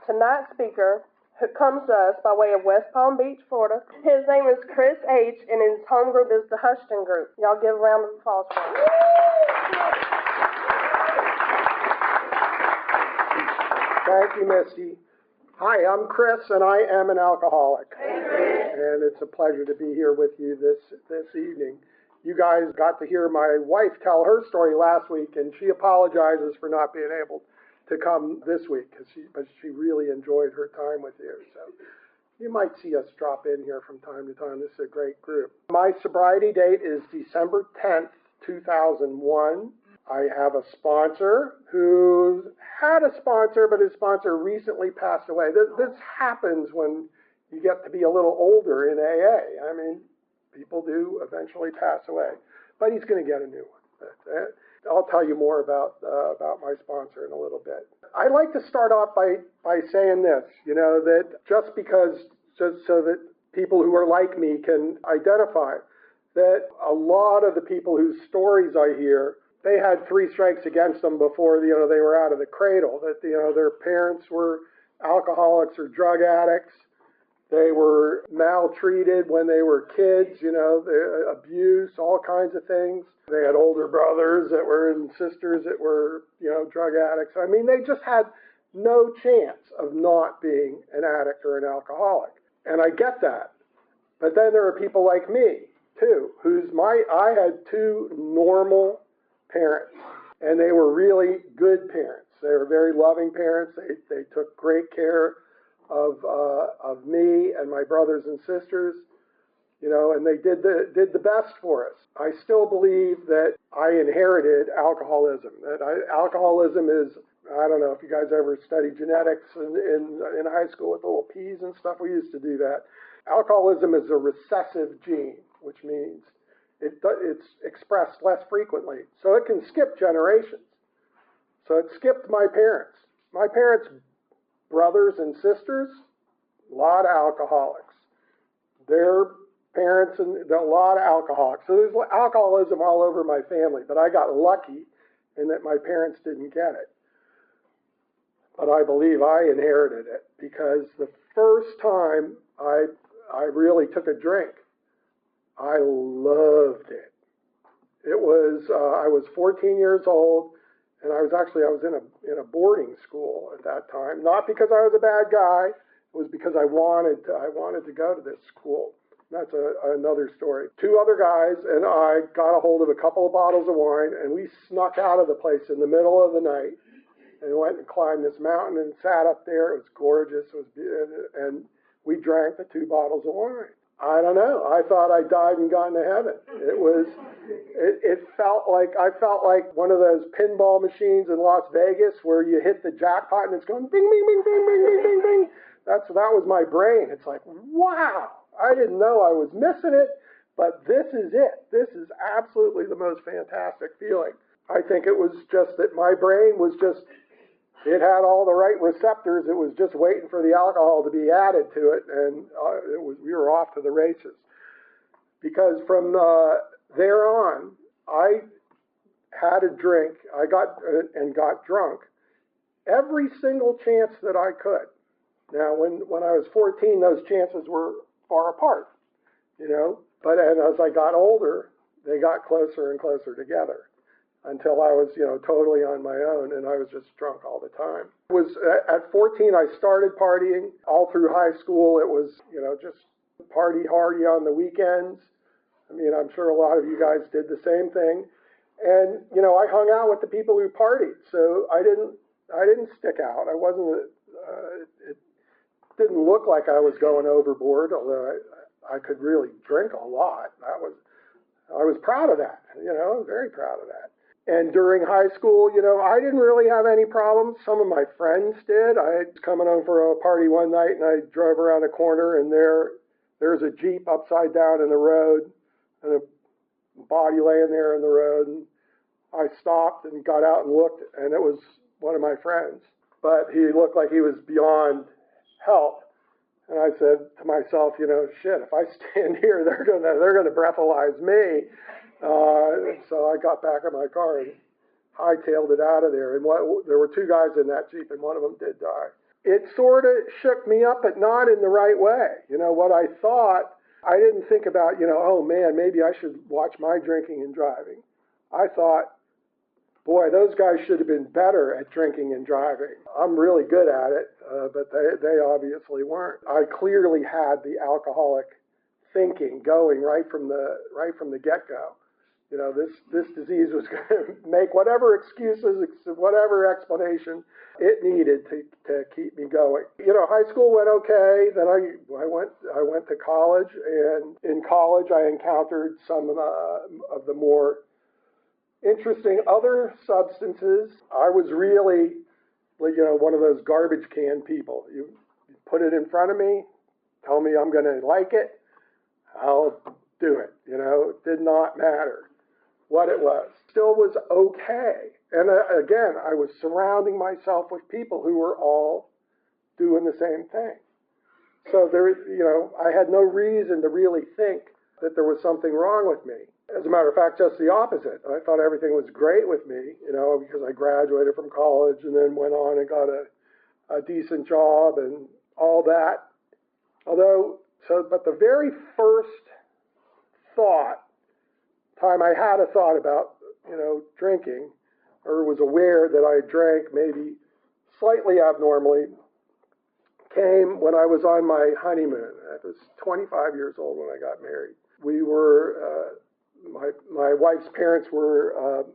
Tonight's speaker who comes to us by way of West Palm Beach, Florida. His name is Chris H., and his home group is the Hushton Group. Y'all give a round of applause for him. Thank you, Misty. Hi, I'm Chris, and I am an alcoholic. And it's a pleasure to be here with you this evening. You guys got to hear my wife tell her story last week, and she apologizes for not being able to come this week, but she really enjoyed her time with you. So you might see us drop in here from time to time. This is a great group. My sobriety date is December 10th, 2001. I have a sponsor who had a sponsor, but his sponsor recently passed away. This happens when you get to be a little older in AA. I mean, people do eventually pass away, but he's going to get a new one. I'll tell you more about my sponsor in a little bit. I'd like to start off by saying this, that just so that people who are like me can identify that a lot of the people whose stories I hear, they had 3 strikes against them before, they were out of the cradle, that, their parents were alcoholics or drug addicts. They were maltreated when they were kids, abuse, all kinds of things. They had older brothers that were and sisters that were, drug addicts. I mean, they just had no chance of not being an addict or an alcoholic. And I get that. But then there are people like me, too, I had 2 normal parents, and they were really good parents. They were very loving parents. They took great care of me and my brothers and sisters, and they did the best for us. I still believe that I inherited alcoholism. Alcoholism is, I don't know if you guys ever studied genetics in high school with little peas and stuff. We used to do that. Alcoholism is a recessive gene, which means it's expressed less frequently. So it can skip generations. So it skipped my parents. My parents' brothers and sisters, a lot of alcoholics. Their parents, and a lot of alcoholics. So there's alcoholism all over my family, but I got lucky in that my parents didn't get it. But I believe I inherited it, because the first time I really took a drink, I loved it. It was, I was 14 years old, and I was in a boarding school at that time. Not because I was a bad guy, it was because I wanted to go to this school. That's another story. 2 other guys and I got a hold of a couple of bottles of wine, and we snuck out of the place in the middle of the night and went and climbed this mountain and sat up there. It was gorgeous. And we drank the 2 bottles of wine. I don't know. I thought I died and gone to heaven. I felt like one of those pinball machines in Las Vegas where you hit the jackpot and it's going ding, ding, ding, ding, ding, ding, ding, ding. That was my brain. It's like, wow, I didn't know I was missing it, but this is it. This is absolutely the most fantastic feeling. I think it was just that my brain was just, it had all the right receptors. It was just waiting for the alcohol to be added to it, and we were off to the races. Because from there on, I had a drink. I got drunk every single chance that I could. Now, when I was 14, those chances were far apart, But as I got older, they got closer and closer together, until I was, totally on my own, and I was just drunk all the time. It was at 14, I started partying. All through high school, it was, just party hardy on the weekends. I mean, I'm sure a lot of you guys did the same thing. And, I hung out with the people who partied, so I didn't stick out. I wasn't, it didn't look like I was going overboard, although I could really drink a lot. I was proud of that, very proud of that. And during high school, I didn't really have any problems. Some of my friends did. I was coming home for a party one night, and I drove around a corner, and there's a Jeep upside down in the road, and a body laying there in the road. And I stopped and got out and looked, and it was one of my friends. But he looked like he was beyond help. And I said to myself, shit, if I stand here, they're gonna breathalyze me. So I got back in my car and hightailed it out of there. And there were two guys in that Jeep, and one of them did die. It sort of shook me up, but not in the right way. What I thought, I didn't think about, oh man, maybe I should watch my drinking and driving. I thought, boy, those guys should have been better at drinking and driving. I'm really good at it, but they obviously weren't. I clearly had the alcoholic thinking going right from the get-go. This disease was going to make whatever excuses, whatever explanation it needed to keep me going. High school went okay. Then I went to college, and in college I encountered some of the more interesting other substances. I was really, one of those garbage can people. You put it in front of me, tell me I'm going to like it, I'll do it. It did not matter what it was. Still was okay. And again, I was surrounding myself with people who were all doing the same thing. So I had no reason to really think that there was something wrong with me. As a matter of fact, just the opposite. I thought everything was great with me, because I graduated from college and then went on and got a decent job and all that. But the very first time I had a thought about, drinking, or was aware that I drank maybe slightly abnormally, came when I was on my honeymoon. I was 25 years old when I got married. We were, my wife's parents were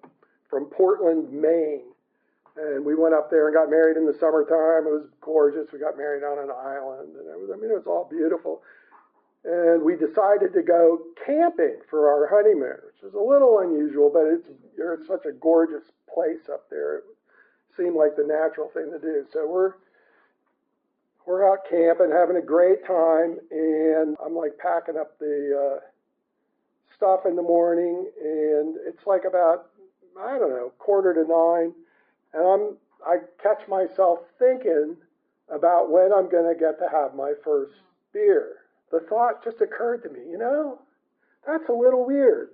from Portland, Maine, and we went up there and got married in the summertime. It was gorgeous. We got married on an island, and it was all beautiful. And we decided to go camping for our honeymoon, which was a little unusual, but you're such a gorgeous place up there. It seemed like the natural thing to do. So we're out camping, having a great time, and I'm like packing up the stuff in the morning, and it's like about, 8:45, and I catch myself thinking about when I'm going to get to have my first beer. The thought just occurred to me, that's a little weird.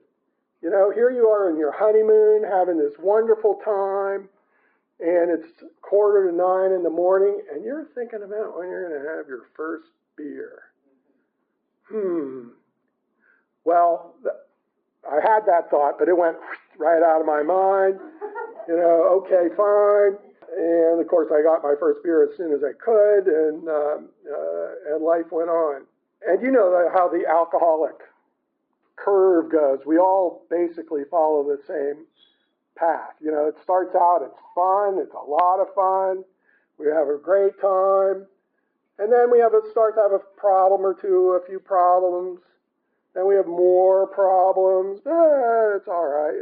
Here you are in your honeymoon, having this wonderful time, and it's 8:45 in the morning, and you're thinking about when you're going to have your first beer. Well, I had that thought, but it went right out of my mind. Okay, fine. And of course, I got my first beer as soon as I could, and life went on. And you know how the alcoholic curve goes. We all basically follow the same path. It starts out, it's fun, it's a lot of fun, we have a great time, and then we start to have a problem or two, a few problems, then we have more problems, it's all right,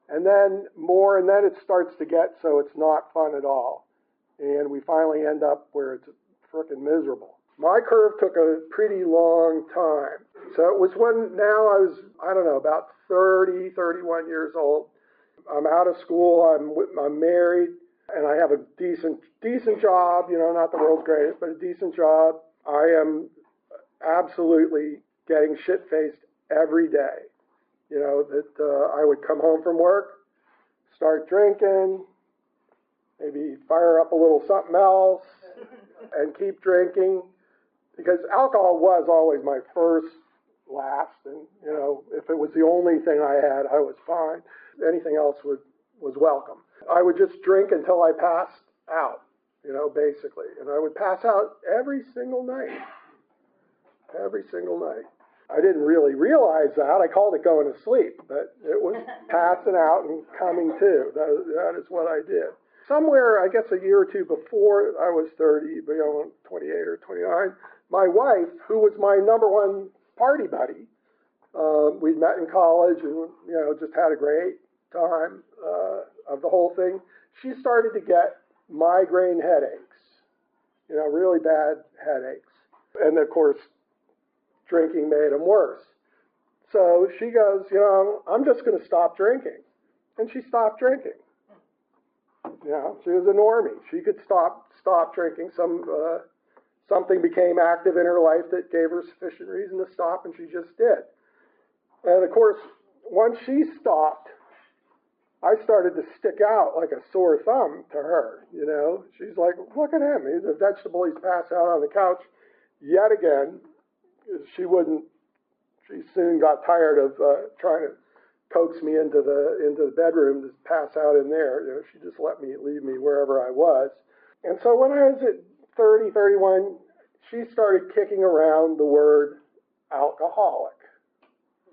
and then more, and then it starts to get so it's not fun at all, and we finally end up where it's frickin' miserable. My curve took a pretty long time. So it was when now I was, about 30, 31 years old. I'm out of school, I'm married, and I have a decent job, not the world's greatest, but a decent job. I am absolutely getting shit-faced every day. I would come home from work, start drinking, maybe fire up a little something else, and keep drinking. Because alcohol was always my first, last, and, if it was the only thing I had, I was fine. Anything else was welcome. I would just drink until I passed out, basically. And I would pass out every single night. Every single night. I didn't really realize that. I called it going to sleep, but it was passing out and coming to. That is what I did. Somewhere, I guess a year or two before I was 30, 28 or 29, my wife, who was my number one party buddy, we'd met in college and, just had a great time of the whole thing. She started to get migraine headaches, really bad headaches. And of course, drinking made them worse. So she goes, I'm just going to stop drinking. And she stopped drinking. She was a normie. She could stop drinking. Something became active in her life that gave her sufficient reason to stop, and she just did. And of course, once she stopped, I started to stick out like a sore thumb to her, you know. She's like, look at him. He's a vegetable. He's passed out on the couch yet again. She wouldn't, she soon got tired of trying to coax me into the bedroom to pass out in there. You know, she just leave me wherever I was. And so when I was at 30, 31, she started kicking around the word alcoholic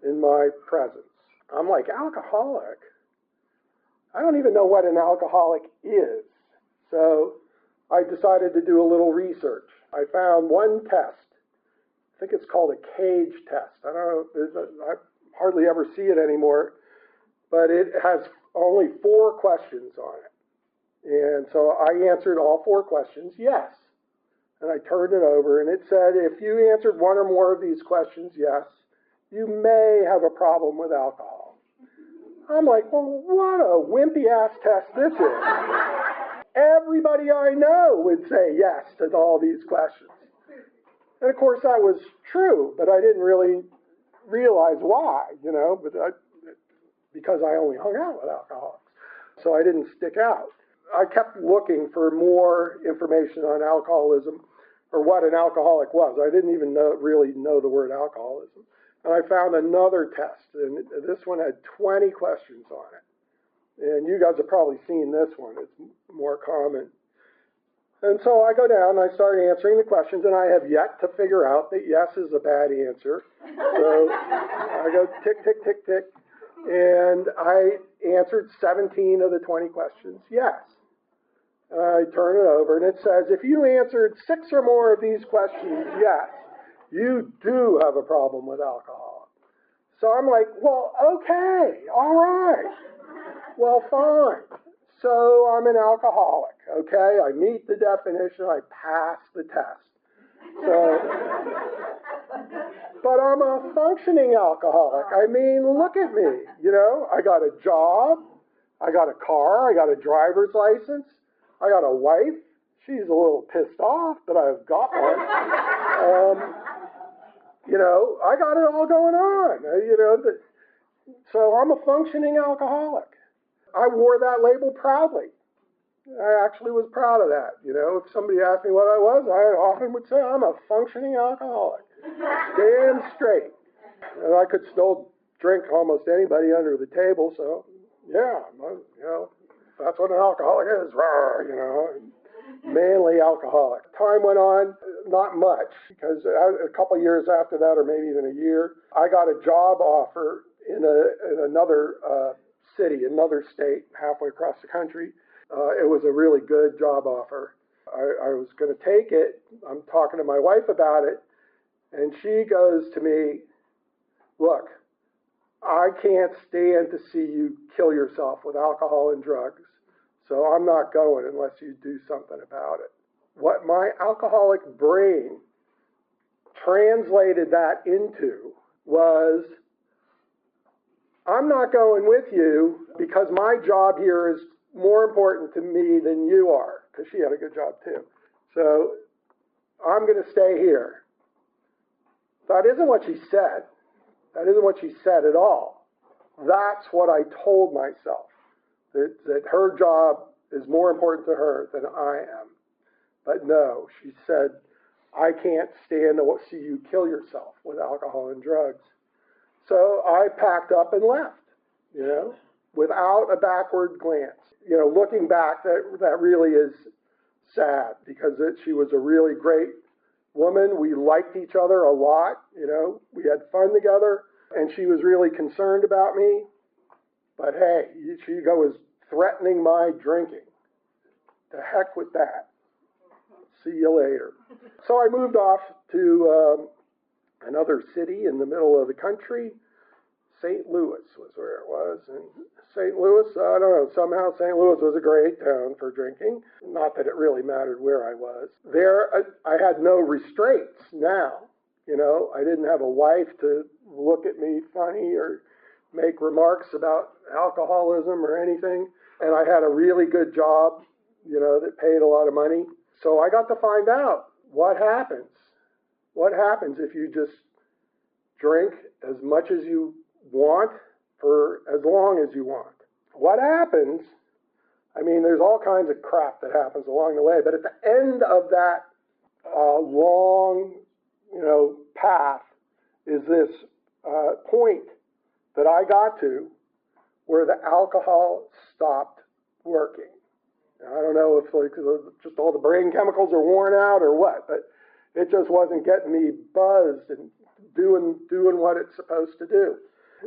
in my presence. I'm like, alcoholic? I don't even know what an alcoholic is. So I decided to do a little research. I found one test. I think it's called a cage test. I don't know, I hardly ever see it anymore, but it has only 4 questions on it. And so I answered all 4 questions, yes. And I turned it over, and it said, if you answered one or more of these questions, yes, you may have a problem with alcohol. I'm like, well, what a wimpy-ass test this is. Everybody I know would say yes to all these questions. And of course, that was true, but I didn't really realize why, you know, because I only hung out with alcoholics. So I didn't stick out. I kept looking for more information on alcoholism or what an alcoholic was. I didn't even really know the word alcoholism. And I found another test, and this one had 20 questions on it. And you guys have probably seen this one. It's more common. And so I go down and I start answering the questions, and I have yet to figure out that yes is a bad answer. So I go tick, tick, tick, tick. And I answered 17 of the 20 questions yes. I turn it over, and it says, if you answered 6 or more of these questions yes, you do have a problem with alcohol. So I'm like, well, okay, all right. Well, fine. So I'm an alcoholic, okay? I meet the definition, I pass the test. So, but I'm a functioning alcoholic. I mean, look at me, you know? I got a job, I got a car, I got a driver's license, I got a wife. She's a little pissed off, but I've got one. You know, I got it all going on, you know. So I'm a functioning alcoholic. I wore that label proudly. I actually was proud of that. You know, if somebody asked me what I was, I often would say I'm a functioning alcoholic. Damn straight. And I could still drink almost anybody under the table, so yeah, you know, that's what an alcoholic is, you know, manly alcoholic. Time went on, not much, because a couple of years after that, or maybe even a year, I got a job offer in another city, another state, halfway across the country. It was a really good job offer. I was going to take it. I'm talking to my wife about it, and she goes to me, look, I can't stand to see you kill yourself with alcohol and drugs, so I'm not going unless you do something about it. What my alcoholic brain translated that into was, I'm not going with you because my job here is more important to me than you are, because she had a good job too. So I'm going to stay here. That isn't what she said. That isn't what she said at all. That's what I told myself, that her job is more important to her than I am. But no, she said, I can't stand to see you kill yourself with alcohol and drugs. So I packed up and left, you know, without a backward glance. You know, looking back, that really is sad, because she was a really great woman. We liked each other a lot, you know, we had fun together, and she was really concerned about me. But hey, she was threatening my drinking. The heck with that. See you later. So I moved off to another city in the middle of the country. St. Louis was where it was. And St. Louis, I don't know, somehow St. Louis was a great town for drinking. Not that it really mattered where I was. There, I had no restraints now. You know, I didn't have a wife to look at me funny or make remarks about alcoholism or anything. And I had a really good job, you know, that paid a lot of money. So I got to find out what happens. What happens if you just drink as much as you want for as long as you want? what happens, I mean, there's all kinds of crap that happens along the way, but at the end of that long, path is this point that I got to where the alcohol stopped working. Now, I don't know if just all the brain chemicals are worn out or what, but it just wasn't getting me buzzed and doing what it's supposed to do.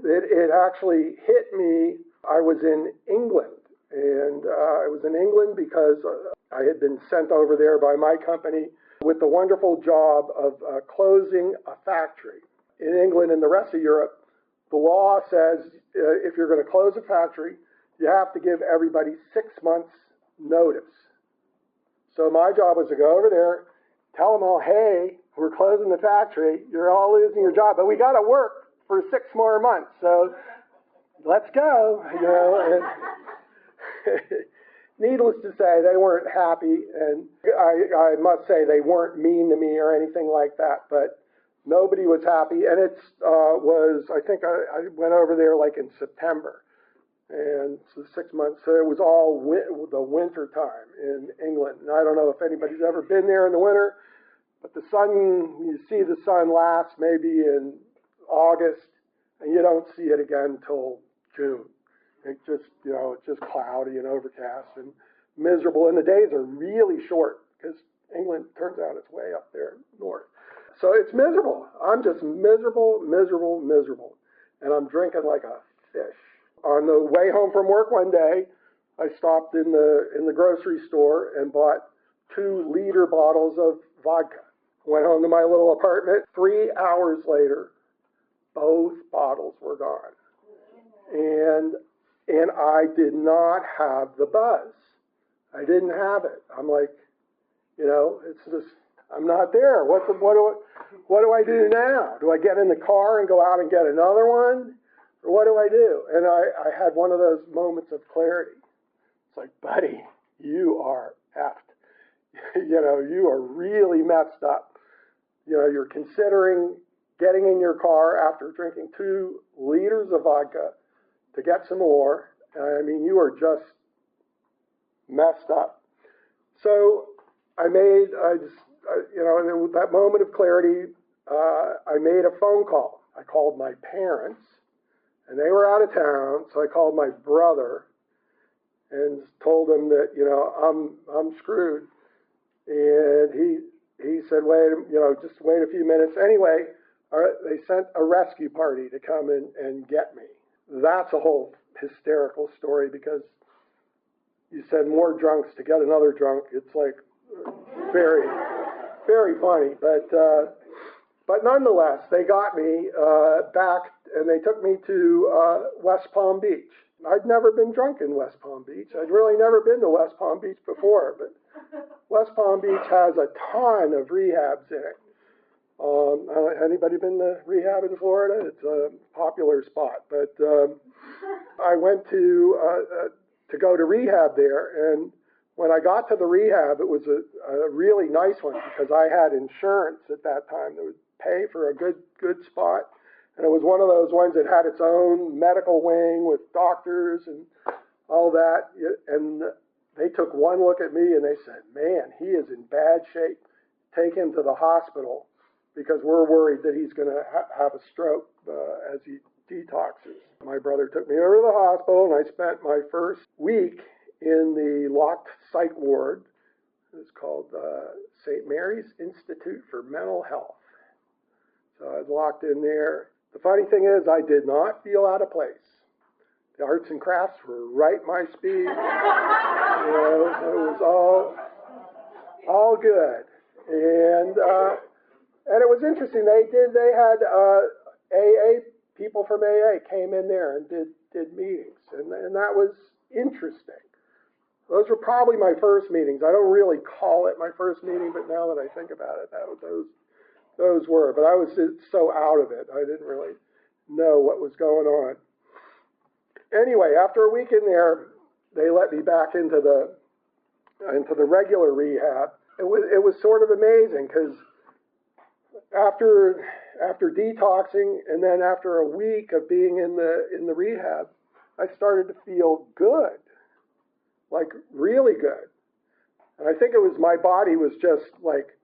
It actually hit me. I was in England, and I was in England because I had been sent over there by my company with the wonderful job of closing a factory. In England and the rest of Europe, the law says if you're going to close a factory, you have to give everybody 6 months notice. So my job was to go over there, tell them all, hey, we're closing the factory, you're all losing your job, but we got to work for 6 more months, so let's go, and needless to say, they weren't happy, and I must say they weren't mean to me or anything like that, but nobody was happy, and I went over there like in September, and so 6 months, so it was all the winter time in England, and I don't know if anybody's ever been there in the winter, but you see the sun last maybe in August, and you don't see it again until June. It's just cloudy and overcast and miserable, and the days are really short because England turns out it's way up there north. So it's miserable. I'm just miserable, and I'm drinking like a fish. On the way home from work one day, I stopped in the grocery store and bought 2-liter bottles of vodka. Went home to my little apartment. 3 hours later, both bottles were gone. And I did not have the buzz. I didn't have it. I'm like, it's just, I'm not there. What do I do now? Do I get in the car and go out and get another one? Or what do I do? And I had one of those moments of clarity. It's like, buddy, you are effed. You are really messed up. You're considering getting in your car after drinking 2 liters of vodka to get some more. I mean, you are just messed up. So in that moment of clarity, I made a phone call. I called my parents, and they were out of town, so I called my brother and told him that, I'm screwed. And he said, just wait a few minutes. Anyway, they sent a rescue party to come and get me. That's a whole hysterical story because you send more drunks to get another drunk. It's like very, very funny. But nonetheless, they got me back and they took me to West Palm Beach. I'd never been drunk in West Palm Beach. I'd really never been to West Palm Beach before, but West Palm Beach has a ton of rehabs in it. Anybody been to rehab in Florida? It's a popular spot. But I went to go to rehab there, and when I got to the rehab, it was a really nice one because I had insurance at that time that would pay for a good spot. And it was one of those ones that had its own medical wing with doctors and all that. And they took one look at me and they said, man, he is in bad shape. Take him to the hospital because we're worried that he's going to have a stroke as he detoxes. My brother took me over to the hospital and I spent my first week in the locked psych ward. It's called St. Mary's Institute for Mental Health. So I was locked in there. The funny thing is I did not feel out of place. The arts and crafts were right my speed. It was all good. And it was interesting. They had AA people from AA came in there and did meetings, and that was interesting. Those were probably my first meetings. I don't really call it my first meeting, but now that I think about it, those were. But I was so out of it, I didn't really know what was going on. Anyway, after a week in there, they let me back into the regular rehab. It was sort of amazing because after detoxing and then after a week of being in the rehab, I started to feel good, like really good. And I think it was my body was just like,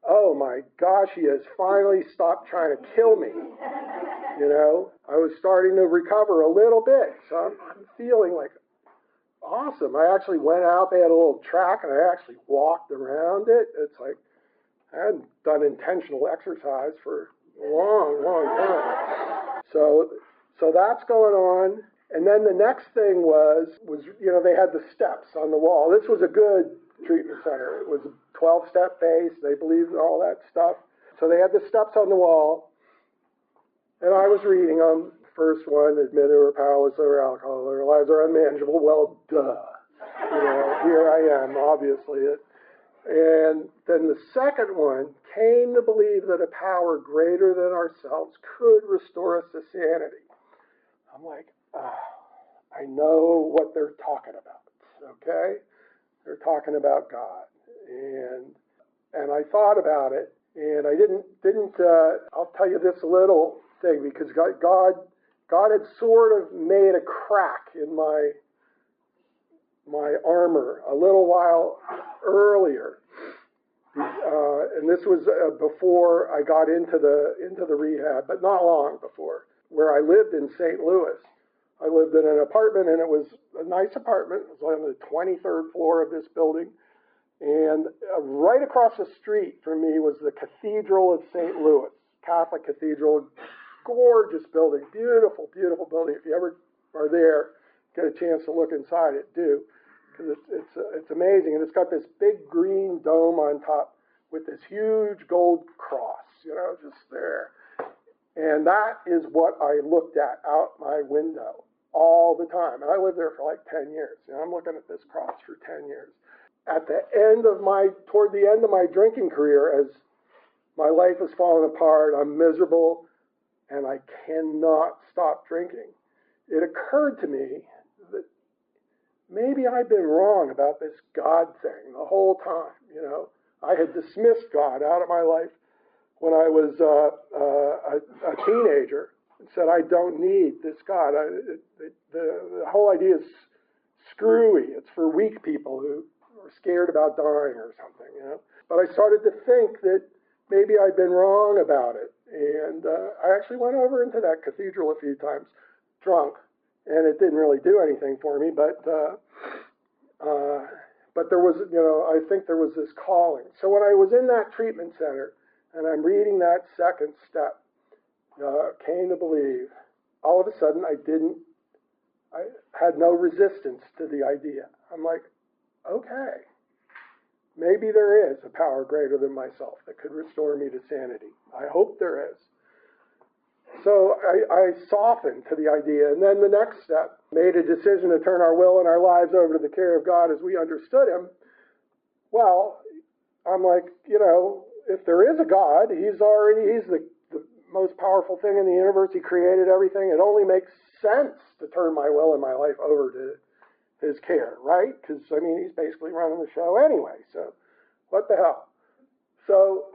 oh my gosh, he has finally stopped trying to kill me. You know, I was starting to recover a little bit. So I'm feeling like awesome. I actually went out, they had a little track, and I actually walked around it. It's like, I hadn't done intentional exercise for a long, long time. So that's going on. And then the next thing was, you know, they had the steps on the wall. This was a good treatment center. It was a 12-step base. They believed in all that stuff. So they had the steps on the wall, and I was reading them. First one, admit they were powerless over alcohol, their lives are unmanageable. Well, duh. You know, here I am, obviously. And then the second one, came to believe that a power greater than ourselves could restore us to sanity. I'm like, I know what they're talking about, okay? They're talking about God. And I thought about it, and I didn't I'll tell you this little thing, because God had sort of made a crack in my armor a little while earlier. And this was before I got into the rehab, but not long before, where I lived in St. Louis. I lived in an apartment, and it was a nice apartment. It was on the 23rd floor of this building. And right across the street from me was the Cathedral of St. Louis, Catholic Cathedral. Gorgeous building, beautiful, beautiful building. If you ever are there, get a chance to look inside it, do. Because it's amazing. And it's got this big green dome on top with this huge gold cross, you know, just there. And that is what I looked at out my window all the time. And I lived there for like 10 years. You know, I'm looking at this cross for 10 years. Toward the end of my drinking career, as my life is falling apart, I'm miserable, and I cannot stop drinking, it occurred to me that maybe I'd been wrong about this God thing the whole time. You know, I had dismissed God out of my life when I was a teenager and said, I don't need this God. The whole idea is screwy. It's for weak people who are scared about dying or something, you know. But I started to think that maybe I'd been wrong about it. And I actually went over into that cathedral a few times, drunk, and it didn't really do anything for me. But there was, you know, I think there was this calling. So when I was in that treatment center, and I'm reading that second step, came to believe, all of a sudden I had no resistance to the idea. I'm like, okay, maybe there is a power greater than myself that could restore me to sanity. I hope there is. So I softened to the idea. And then the next step, made a decision to turn our will and our lives over to the care of God as we understood him. Well, I'm like, you know, if there is a God, he's the most powerful thing in the universe. He created everything. It only makes sense to turn my will and my life over to his care, right? Because, I mean, he's basically running the show anyway, so what the hell? So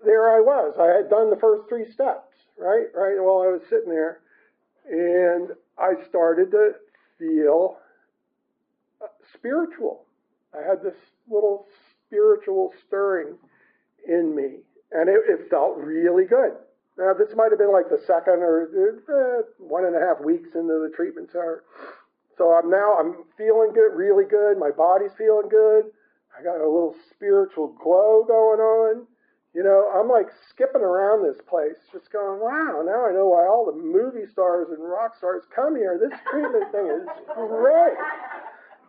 there I was. I had done the first 3 steps, right? While I was sitting there, and I started to feel spiritual. I had this little spiritual stirring in me, and it felt really good. Now, this might have been like the second or 1.5 weeks into the treatment center. So I'm feeling good, really good. My body's feeling good. I got a little spiritual glow going on. You know, I'm like skipping around this place, just going, wow, now I know why all the movie stars and rock stars come here. This treatment thing is great.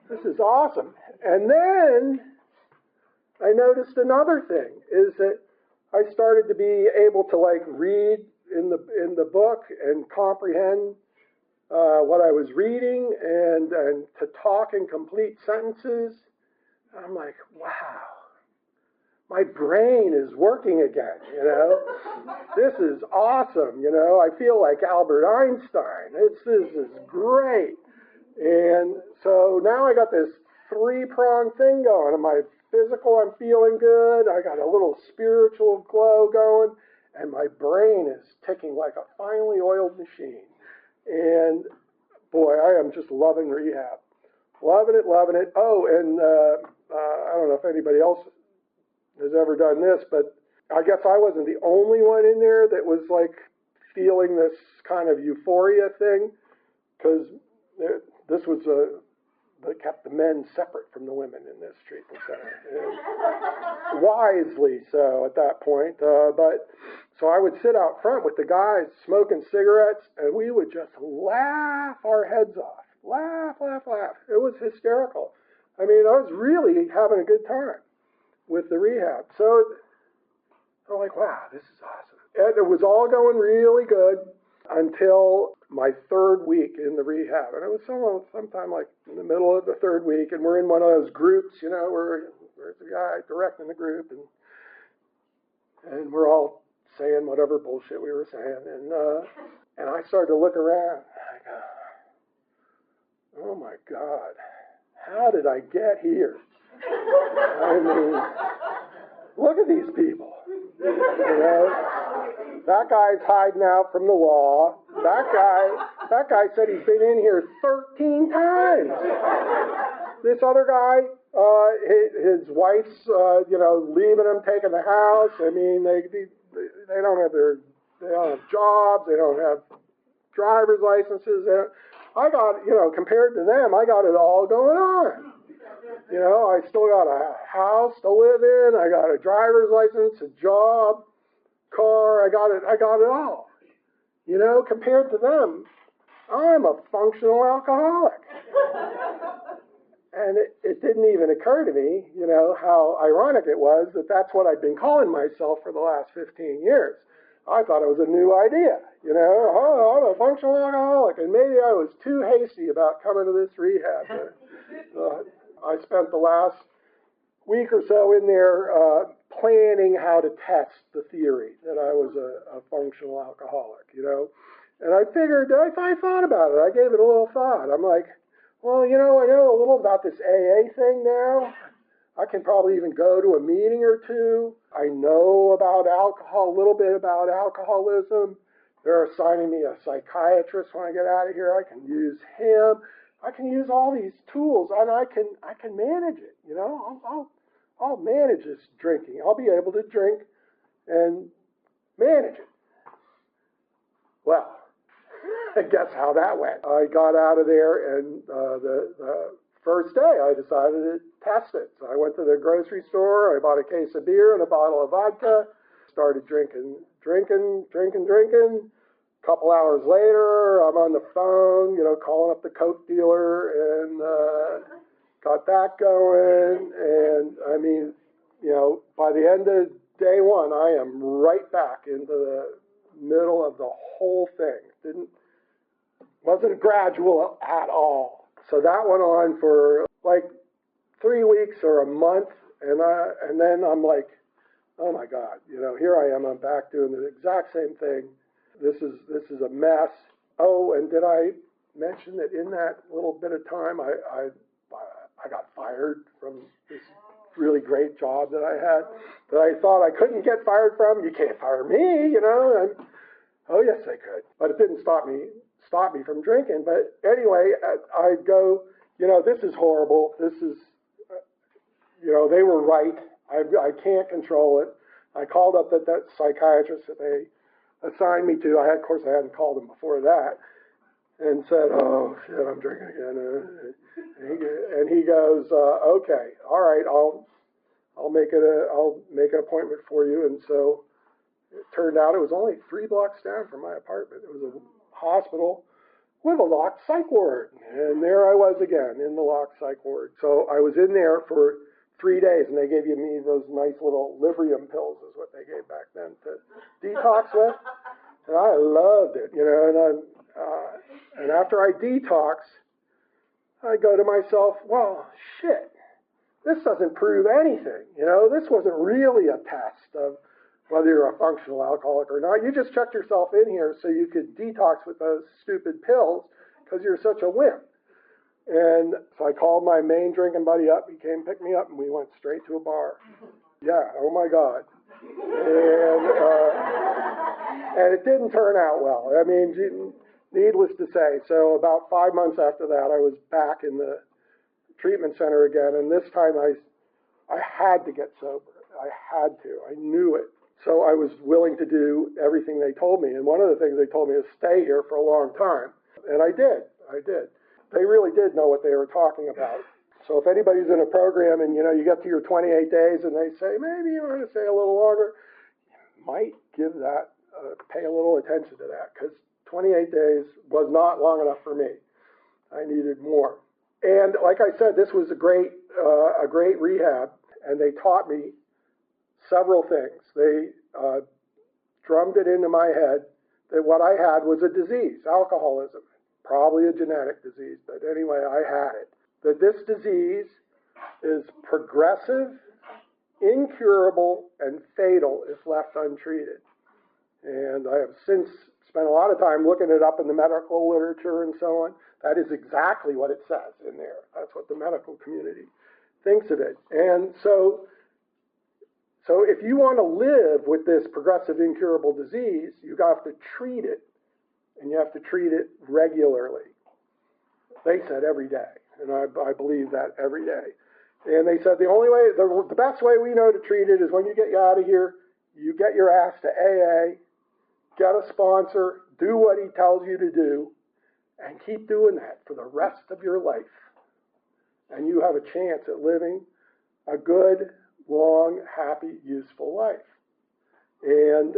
This is awesome. And then I noticed another thing, is that I started to be able to like read in the book and comprehend what I was reading, and to talk in complete sentences. I'm like, wow, my brain is working again, you know. This is awesome, you know. I feel like Albert Einstein. This is great. And so now I got this 3-pronged thing going. In my physical, I'm feeling good. I got a little spiritual glow going, and my brain is ticking like a finely oiled machine. And boy, I am just loving rehab. Loving it, loving it. Oh, and I don't know if anybody else has ever done this, but I guess I wasn't the only one in there that was like feeling this kind of euphoria thing, because this was that kept the men separate from the women in this treatment center. And wisely so at that point. But so I would sit out front with the guys smoking cigarettes, and we would just laugh our heads off. Laugh, laugh, laugh. It was hysterical. I mean, I was really having a good time with the rehab. So I'm like, wow, this is awesome. And it was all going really good until my third week in the rehab. And it was sometime like in the middle of the third week, and we're in one of those groups, you know, where there's a guy directing the group, and we're all saying whatever bullshit we were saying. And I started to look around. I go, oh my God, how did I get here? I mean, look at these people. You know, that guy's hiding out from the law. That guy said he's been in here 13 times. This other guy, his wife's, leaving him, taking the house. I mean, they don't have jobs. They don't have driver's licenses. I got, compared to them, I got it all going on. You know, I still got a house to live in. I got a driver's license, a job, car. I got it all. You know, compared to them, I'm a functional alcoholic. And it didn't even occur to me, you know, how ironic it was that that's what I'd been calling myself for the last 15 years. I thought it was a new idea, you know. Oh, I'm a functional alcoholic. And maybe I was too hasty about coming to this rehab. I spent the last week or so in there planning how to test the theory that I was a functional alcoholic, you know. And I figured, I thought about it. I gave it a little thought. I'm like, well, you know, I know a little about this AA thing now. I can probably even go to a meeting or two. I know about alcohol, a little bit about alcoholism. They're assigning me a psychiatrist when I get out of here. I can use him. I can use all these tools, and I can manage it. You know, I'll manage this drinking. I'll be able to drink and manage it. Well, guess how that went. I got out of there, and the first day I decided to test it. So I went to the grocery store. I bought a case of beer and a bottle of vodka. Started drinking. Couple hours later, I'm on the phone, you know, calling up the Coke dealer, and got that going. And I mean, you know, by the end of day one, I am right back into the middle of the whole thing. Wasn't gradual at all. So that went on for like 3 weeks or a month, and then I'm like, oh my God, you know, here I am. I'm back doing the exact same thing. This is a mess. Oh, and did I mention that in that little bit of time, I got fired from this really great job that I had, that I thought I couldn't get fired from? You can't fire me, you know. Oh yes, I could, but it didn't stop me from drinking. But anyway, I'd go, you know, this is horrible. This is, you know, they were right. I can't control it. I called up that psychiatrist that they assigned me to. Of course, I hadn't called him before that, and said, "Oh shit, I'm drinking again." And he goes, "Okay, all right, I'll make an appointment for you." And so it turned out it was only 3 blocks down from my apartment. It was a hospital with a locked psych ward, and there I was again in the locked psych ward. So I was in there for 3 days, and they gave me those nice little Librium pills, is what they gave back then, to detox with. And I loved it, you know. And after I detox, I go to myself, well, shit, this doesn't prove anything, you know. This wasn't really a test of whether you're a functional alcoholic or not. You just checked yourself in here so you could detox with those stupid pills because you're such a wimp. And so I called my main drinking buddy up. He came pick me up, and we went straight to a bar. Yeah, oh my God. And it didn't turn out well. I mean, needless to say, so about 5 months after that, I was back in the treatment center again, and this time I had to get sober. I had to. I knew it. So I was willing to do everything they told me. And one of the things they told me is stay here for a long time. And I did. I did. They really did know what they were talking about. So if anybody's in a program and, you get to your 28 days and they say, maybe you want to stay a little longer, you might give that, pay a little attention to that, because 28 days was not long enough for me. I needed more. And like I said, this was a great rehab, and they taught me several things. They drummed it into my head that what I had was a disease, alcoholism, probably a genetic disease, but anyway, I had it. That this disease is progressive, incurable, and fatal if left untreated. And I have since spent a lot of time looking it up in the medical literature and so on. That is exactly what it says in there. That's what the medical community thinks of it. And so if you want to live with this progressive incurable disease, you have to treat it, and you have to treat it regularly. They said every day, and I believe that every day. And they said the only way, the best way we know to treat it is when you get out of here, you get your ass to AA, get a sponsor, do what he tells you to do, and keep doing that for the rest of your life. And you have a chance at living a good, long, happy, useful life. And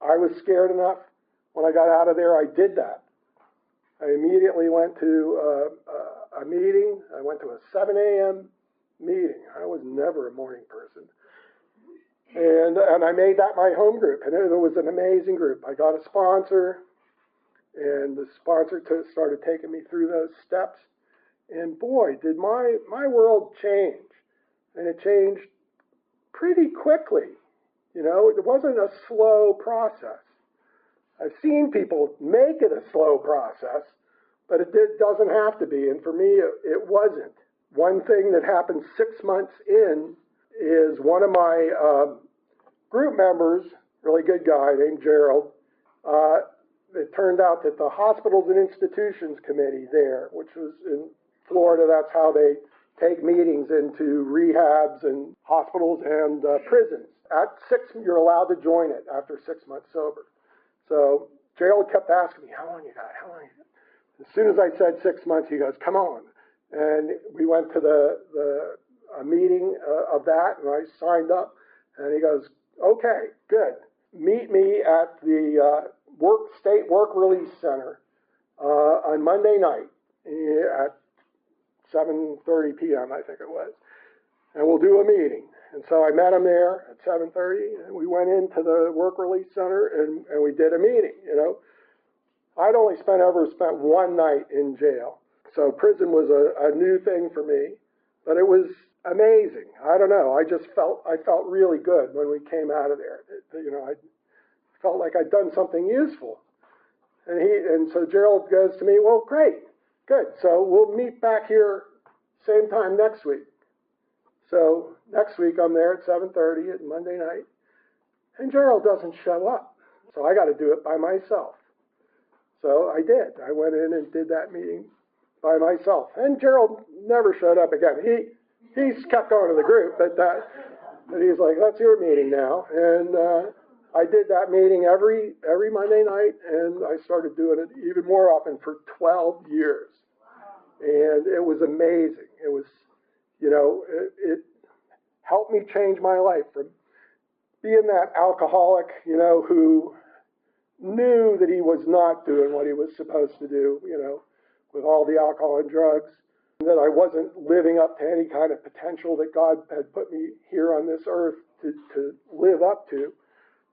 I was scared enough when I got out of there, I did that. I immediately went to a meeting. I went to a 7 a.m. meeting. I was never a morning person. And I made that my home group, and it was an amazing group. I got a sponsor, and the sponsor started taking me through those steps. And boy, did my world change. And it changed pretty quickly. It wasn't a slow process. I've seen people make it a slow process, but it doesn't have to be. And for me, it wasn't. One thing that happened 6 months in is one of my group members, really good guy named Gerald, it turned out that the Hospitals and Institutions Committee there, which was in Florida, that's how they take meetings into rehabs and hospitals and prisons. At 6, you're allowed to join it after 6 months sober. So Gerald kept asking me, how long you got? How long you got? As soon as I said 6 months, he goes, come on. And we went to a meeting of that, and I signed up. And he goes, okay, good. Meet me at the State Work Release Center on Monday night at 7:30 p.m., I think it was. And we'll do a meeting. And so I met him there at 7:30, and we went into the Work Release Center, and we did a meeting, I'd only ever spent one night in jail. So prison was a new thing for me, but it was amazing. I don't know. I felt really good when we came out of there. I felt like I'd done something useful. And so Gerald goes to me, well, great, good. So we'll meet back here same time next week. So next week I'm there at 7:30 at Monday night, and Gerald doesn't show up. So I got to do it by myself. So I did. I went in and did that meeting by myself. And Gerald never showed up again. He's kept going to the group, but he's like, that's your meeting now. And I did that meeting every Monday night, and I started doing it even more often for 12 years. And it was amazing. It was, it helped me change my life from being that alcoholic, who knew that he was not doing what he was supposed to do, with all the alcohol and drugs, and that I wasn't living up to any kind of potential that God had put me here on this earth to live up to.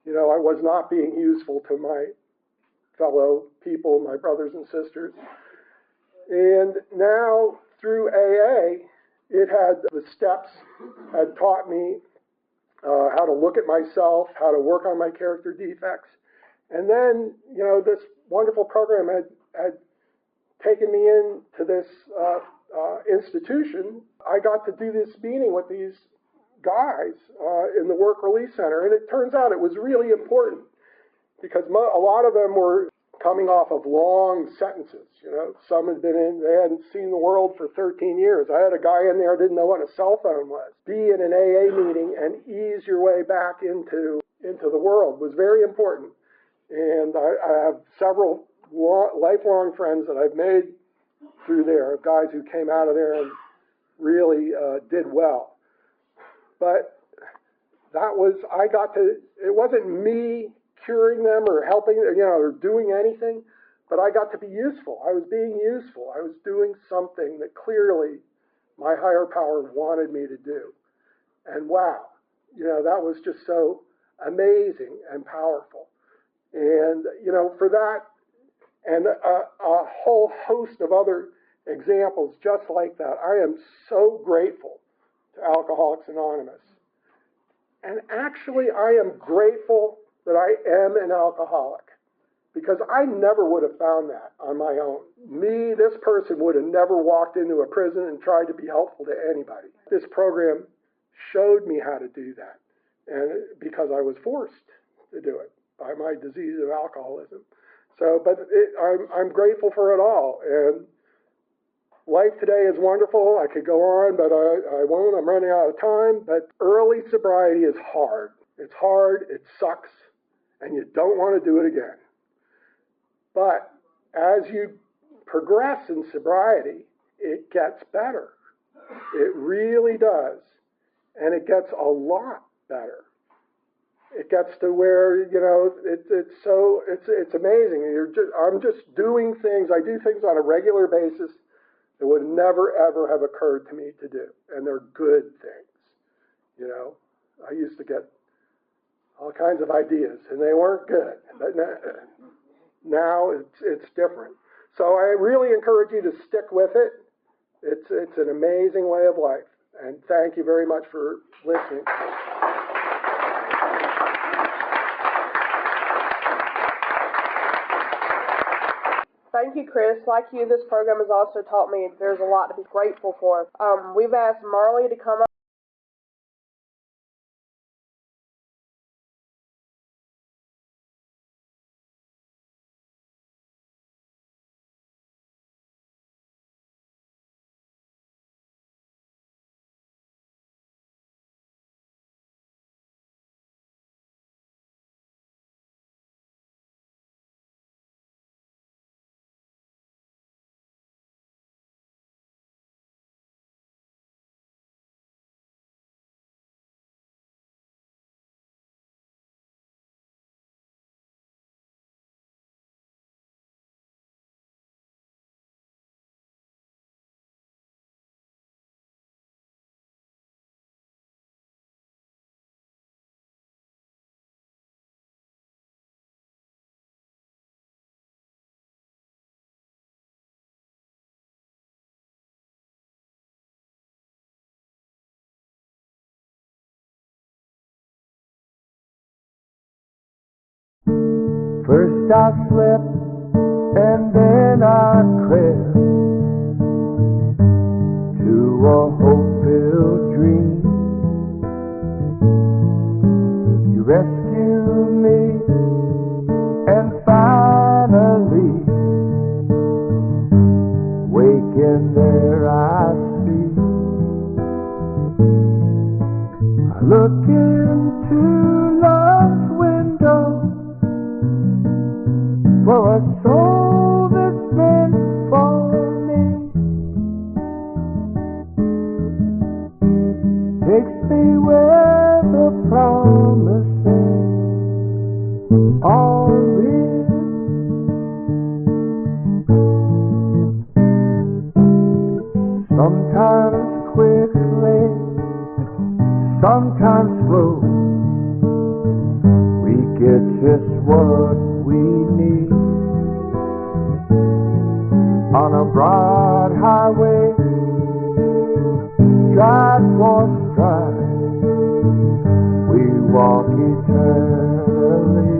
I was not being useful to my fellow people, my brothers and sisters. And now through AA, the steps had taught me how to look at myself, how to work on my character defects. And then, this wonderful program had taken me into this institution. I got to do this meeting with these guys in the Work Release Center. And it turns out it was really important because a lot of them were coming off of long sentences. You know, some had been in, they hadn't seen the world for 13 years. I had a guy in there who didn't know what a cell phone was. Be in an AA meeting and ease your way back into the world was very important. And I have several lifelong friends that I've made through there, guys who came out of there and really did well. But that was, it wasn't me curing them or helping, or doing anything, but I got to be useful. I was being useful. I was doing something that clearly my higher power wanted me to do. And wow, that was just so amazing and powerful. And, for that and a whole host of other examples just like that, I am so grateful to Alcoholics Anonymous. And actually, I am grateful that I am an alcoholic, because I never would have found that on my own. Me, this person, would have never walked into a prison and tried to be helpful to anybody. This program showed me how to do that, and because I was forced to do it by my disease of alcoholism. So, but I'm grateful for it all. And life today is wonderful. I could go on, but I won't. I'm running out of time. But early sobriety is hard. It's hard, it sucks, and you don't want to do it again. But as you progress in sobriety, it gets better. It really does. And it gets a lot better. It gets to where, it's amazing. I'm just doing things. I do things on a regular basis that would never, ever have occurred to me to do. And they're good things. I used to get all kinds of ideas, and they weren't good. But now it's different. So I really encourage you to stick with it. It's an amazing way of life. And thank you very much for listening. Thank you, Chris. Like you, this program has also taught me there's a lot to be grateful for. We've asked Marley to come up. First I slept and then I crept to a hope-filled dream. You rescued me, and finally, waking there I see. I look into love's window for a soul that's meant for me. Takes me where the promises are real. Sometimes quickly, sometimes slow, we get just what we need. On a broad highway, stride for stride, we walk eternally.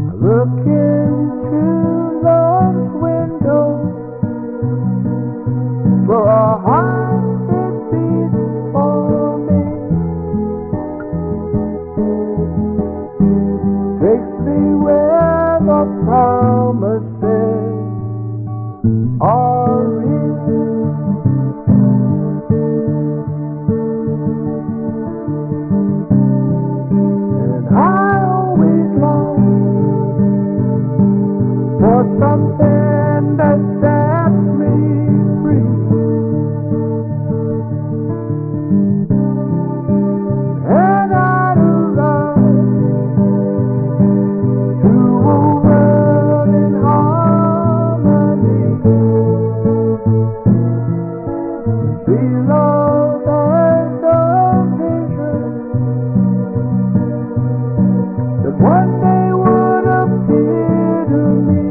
I look into love's window for a heart that beats for me. Takes me below that vision that one day would appear to me.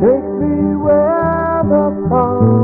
Take me where the sun